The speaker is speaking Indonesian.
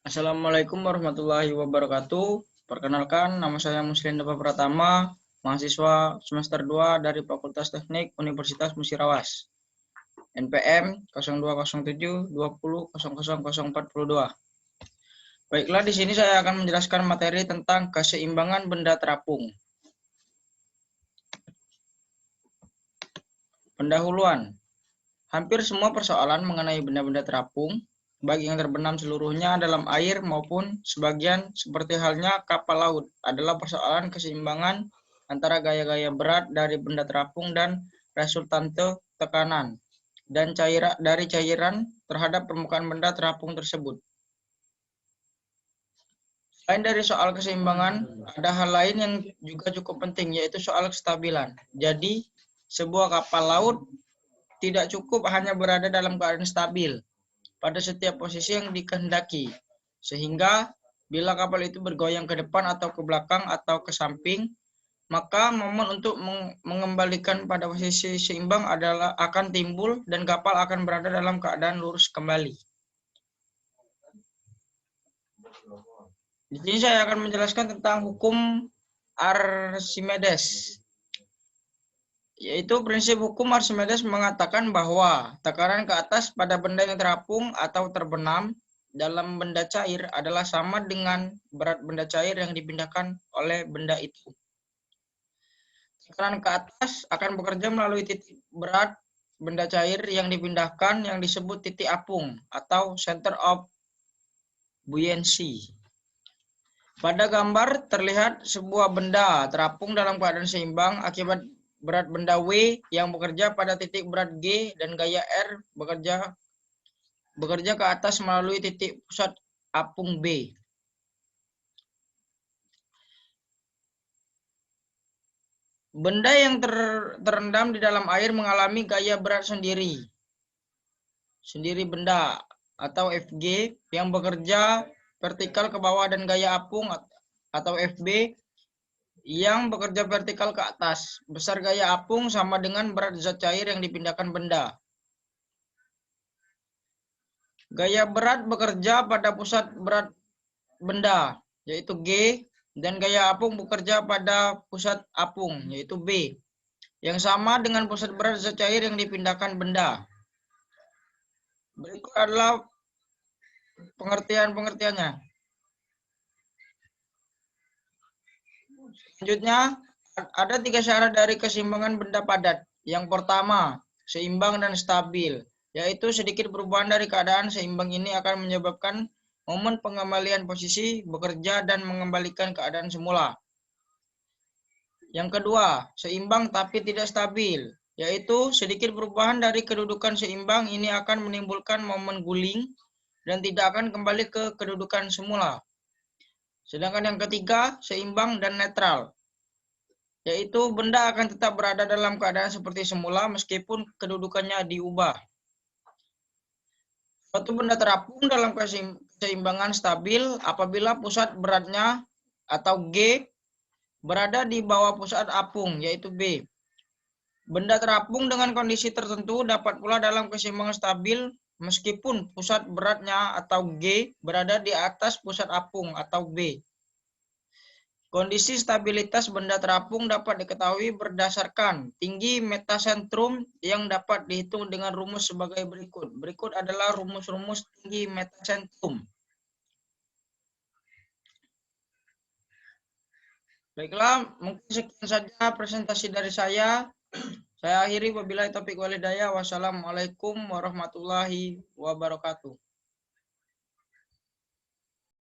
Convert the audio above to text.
Assalamualaikum warahmatullahi wabarakatuh. Perkenalkan, nama saya Muslim Dapa Pratama, mahasiswa semester 2 dari Fakultas Teknik Universitas Musirawas. NPM 0207200042. Baiklah, di sini saya akan menjelaskan materi tentang keseimbangan benda terapung. Pendahuluan. Hampir semua persoalan mengenai benda-benda terapung, baik yang terbenam seluruhnya dalam air maupun sebagian seperti halnya kapal laut, adalah persoalan keseimbangan antara gaya-gaya berat dari benda terapung dan resultante tekanan dan cairan terhadap permukaan benda terapung tersebut. Selain dari soal keseimbangan, ada hal lain yang juga cukup penting, yaitu soal kestabilan. Jadi, sebuah kapal laut tidak cukup hanya berada dalam keadaan stabil pada setiap posisi yang dikehendaki, sehingga bila kapal itu bergoyang ke depan atau ke belakang atau ke samping, maka momen untuk mengembalikan pada posisi seimbang akan timbul dan kapal akan berada dalam keadaan lurus kembali. Di sini saya akan menjelaskan tentang hukum Archimedes. Yaitu prinsip hukum Archimedes mengatakan bahwa tekanan ke atas pada benda yang terapung atau terbenam dalam benda cair adalah sama dengan berat benda cair yang dipindahkan oleh benda itu. Tekanan ke atas akan bekerja melalui titik berat benda cair yang dipindahkan yang disebut titik apung atau center of buoyancy. Pada gambar terlihat sebuap benda terapung dalam keadaan seimbang akibat berat benda W yang bekerja pada titik berat G dan gaya R bekerja ke atas melalui titik pusat apung B. Benda yang terendam di dalam air mengalami gaya berat sendiri benda atau Fg yang bekerja vertikal ke bawah dan gaya apung atau Fb yang bekerja vertikal ke atas. Besar gaya apung sama dengan berat zat cair yang dipindahkan benda. Gaya berat bekerja pada pusat berat benda, yaitu G, dan gaya apung bekerja pada pusat apung, yaitu B, yang sama dengan pusat berat zat cair yang dipindahkan benda. Berikut adalah pengertiannya. Selanjutnya, ada 3 syarat dari keseimbangan benda padat. Yang pertama, seimbang dan stabil, yaitu sedikit perubahan dari keadaan seimbang ini akan menyebabkan momen pengembalian posisi bekerja dan mengembalikan keadaan semula. Yang kedua, seimbang tapi tidak stabil, yaitu sedikit perubahan dari kedudukan seimbang ini akan menimbulkan momen guling dan tidak akan kembali ke kedudukan semula. Sedangkan yang ketiga, seimbang dan netral, yaitu benda akan tetap berada dalam keadaan seperti semula meskipun kedudukannya diubah. Suatu benda terapung dalam keseimbangan stabil apabila pusat beratnya atau G berada di bawah pusat apung, yaitu B. Benda terapung dengan kondisi tertentu dapat pula dalam keseimbangan stabil meskipun pusat beratnya atau G berada di atas pusat apung atau B. Kondisi stabilitas benda terapung dapat diketahui berdasarkan tinggi metasentrum yang dapat dihitung dengan rumus sebagai berikut. Berikut adalah rumus-rumus tinggi metasentrum. Baiklah, mungkin sekian saja presentasi dari saya. Saya akhiri wabillahi taufiq walhidayah. Wassalamualaikum warahmatullahi wabarakatuh.